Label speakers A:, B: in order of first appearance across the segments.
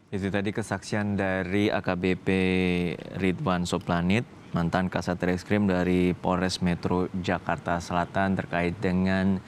A: Itu tadi kesaksian dari AKBP Ridwan Soplanit, mantan Kasat Reskrim dari Polres Metro Jakarta Selatan terkait dengan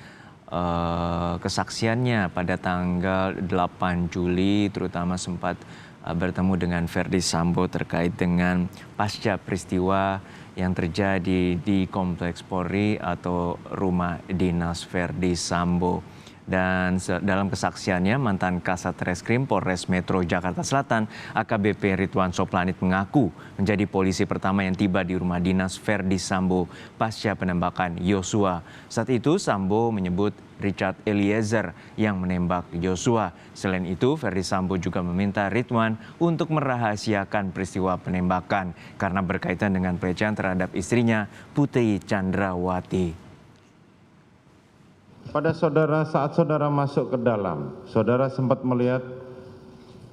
A: kesaksiannya pada tanggal 8 Juli, terutama sempat bertemu dengan Verdi Sambo terkait dengan pasca peristiwa yang terjadi di Kompleks Polri atau rumah dinas Verdi Sambo. Dan dalam kesaksiannya, mantan Kasat Reskrim Polres Metro Jakarta Selatan, AKBP Ridwan Soplanit mengaku menjadi polisi pertama yang tiba di rumah dinas Verdi Sambo pasca penembakan Yosua. Saat itu, Sambo menyebut Richard Eliezer yang menembak Yosua. Selain itu, Verdi Sambo juga meminta Ridwan untuk merahasiakan peristiwa penembakan karena berkaitan dengan pelecehan terhadap istrinya, Putri Chandrawati.
B: Pada saudara, saat saudara masuk ke dalam, saudara sempat melihat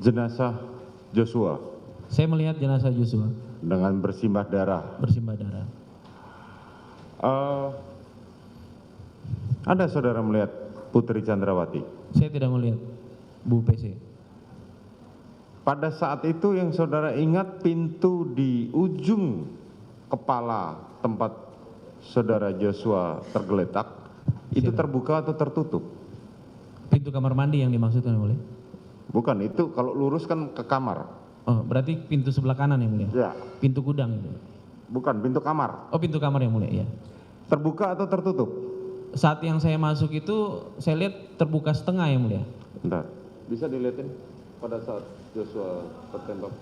B: jenazah Joshua
C: Saya melihat jenazah Joshua
B: dengan bersimbah darah.
C: bersimbah darah.
B: Ada saudara melihat Putri Chandrawati?
C: Saya tidak melihat Bu PC.
B: Pada saat itu yang saudara ingat pintu di ujung kepala tempat saudara Joshua tergeletak, itu terbuka atau tertutup?
C: Pintu kamar mandi yang dimaksudkan yang mulia?
B: Bukan, itu kalau lurus kan ke kamar.
C: Oh, berarti pintu sebelah kanan yang mulia?
B: Ya.
C: Pintu gudang itu?
B: Bukan, pintu kamar.
C: Oh, pintu kamar yang mulia, ya.
B: Terbuka atau tertutup?
C: Saat yang saya masuk itu, saya lihat terbuka setengah yang mulia.
B: Bentar. Bisa dilihatin pada saat Joshua tertembak?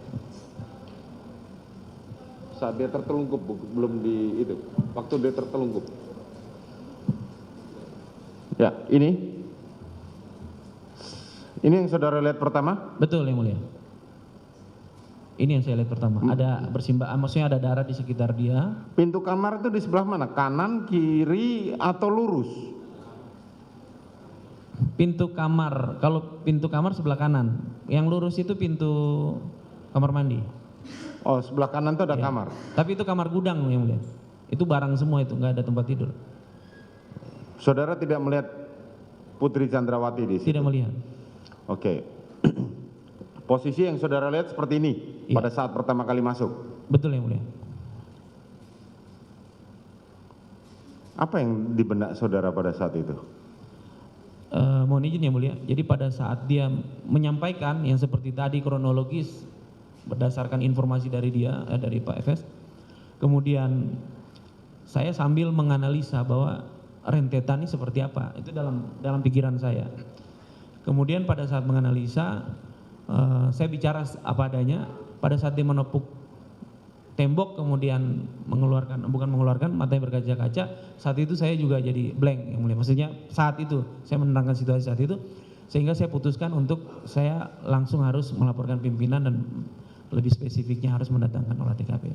B: Saat dia tertelungkup, belum di itu. Waktu dia tertelungkup. Ya, ini yang saudara lihat pertama?
C: Betul yang mulia. Ini yang saya lihat pertama. Ada bersimbah, maksudnya ada darah di sekitar dia.
B: Pintu kamar itu di sebelah mana? Kanan, kiri, atau lurus?
C: Pintu kamar, kalau pintu kamar sebelah kanan. Yang lurus itu pintu kamar mandi.
B: Oh, sebelah kanan itu ada
C: Ya.
B: kamar.
C: Tapi itu kamar gudang yang mulia. Itu barang semua itu, nggak ada tempat tidur.
B: Saudara tidak melihat Putri Chandrawati di situ?
C: Tidak melihat.
B: Oke. Posisi yang saudara lihat seperti ini
C: Iya.
B: pada saat pertama kali masuk.
C: Betul yang mulia.
B: Apa yang di benak saudara pada saat itu?
C: Mohon izin yang mulia. Jadi pada saat dia menyampaikan yang seperti tadi kronologis berdasarkan informasi dari dia, dari Pak Efes, kemudian saya sambil menganalisa bahwa rentetan ini seperti apa, itu dalam pikiran saya. Kemudian pada saat menganalisa, saya bicara apa adanya. Pada saat dia menepuk tembok, kemudian bukan mengeluarkan, matanya berkaca-kaca, saat itu saya juga jadi blank yang mulia. Maksudnya saat itu saya menerangkan situasi saat itu, sehingga saya putuskan untuk saya langsung harus melaporkan pimpinan dan lebih spesifiknya harus mendatangkan olah TKP.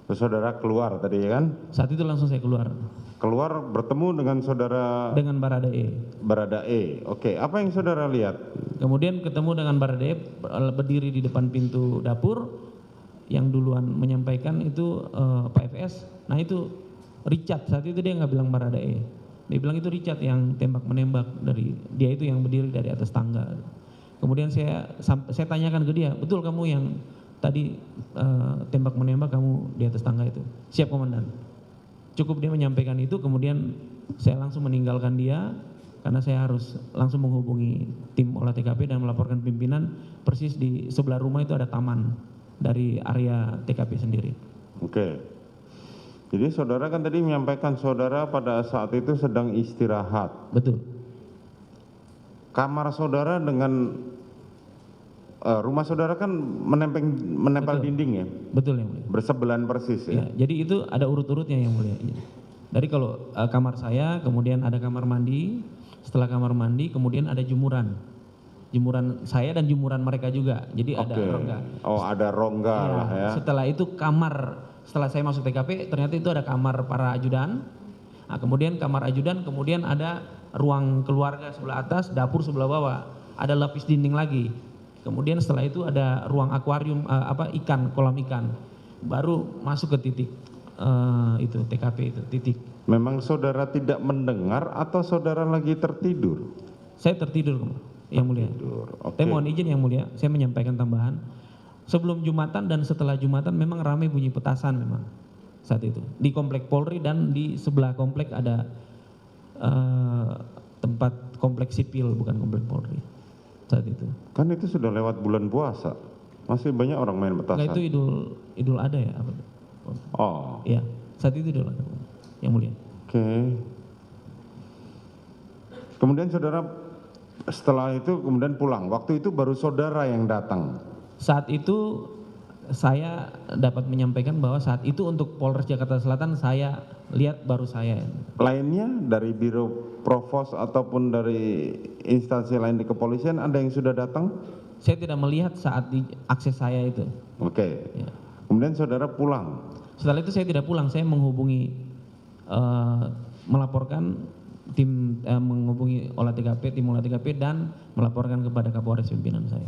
B: Terus saudara keluar tadi ya kan?
C: Saat itu langsung saya keluar
B: Keluar bertemu dengan saudara
C: dengan Baradae.
B: Baradae. Oke, apa yang saudara lihat?
C: Kemudian ketemu dengan Baradae berdiri di depan pintu dapur. Yang duluan menyampaikan itu Pak FS. Nah itu Richard, saat itu dia nggak bilang Baradae. Dia bilang itu Richard yang tembak-menembak, dari dia itu yang berdiri dari atas tangga. Kemudian saya tanyakan ke dia, betul kamu yang tadi tembak-menembak kamu di atas tangga itu? Siap komandan. Cukup dia menyampaikan itu, kemudian saya langsung meninggalkan dia karena saya harus langsung menghubungi tim olah TKP dan melaporkan pimpinan. Persis di sebelah rumah itu ada taman dari area TKP sendiri.
B: Oke. Jadi saudara kan tadi menyampaikan saudara pada saat itu sedang istirahat.
C: Betul.
B: Kamar saudara dengan rumah saudara kan menempel
C: Betul.
B: dinding ya?
C: Betul yang mulia.
B: Bersebelahan persis ya?
C: Ya, jadi itu ada urut-urutnya yang mulia. Dari kalau kamar saya, kemudian ada kamar mandi, setelah kamar mandi kemudian ada jemuran. Jemuran saya dan jemuran mereka juga. Jadi ada rongga.
B: Oh, ada rongga
C: Ya,
B: lah ya.
C: setelah itu kamar, setelah saya masuk TKP ternyata itu ada kamar para ajudan. Nah, kemudian kamar ajudan, kemudian ada ruang keluarga sebelah atas, dapur sebelah bawah. Ada lapis dinding lagi. Kemudian setelah itu ada ruang akuarium ikan, kolam ikan. Baru masuk ke titik itu TKP itu titik.
B: Memang saudara tidak mendengar atau saudara lagi tertidur?
C: Saya tertidur. Yang Mulia.
B: Tidur. Oke.
C: Saya mohon izin Yang Mulia, saya menyampaikan tambahan. Sebelum Jumatan dan setelah Jumatan memang ramai bunyi petasan memang saat itu. Di komplek Polri dan di sebelah komplek ada tempat komplek sipil, bukan komplek Polri saat itu.
B: Kan itu sudah lewat bulan puasa. Masih banyak orang main
C: Enggak,
B: petasan.
C: itu Idul Adha ya? Apa?
B: Oh,
C: Iya, saat itu Idul Adha, Yang Mulia.
B: oke. Kemudian saudara setelah itu kemudian pulang. Waktu itu baru saudara yang datang.
C: Saat itu saya dapat menyampaikan bahwa saat itu untuk Polres Jakarta Selatan saya lihat baru saya.
B: Lainnya dari Biro Provos ataupun dari instansi lain di kepolisian ada yang sudah datang?
C: Saya tidak melihat saat di akses saya itu.
B: Oke.
C: Ya.
B: Kemudian saudara pulang.
C: Setelah itu saya tidak pulang, saya menghubungi melaporkan menghubungi olah TKP, tim olah TKP dan melaporkan kepada Kapolres pimpinan saya.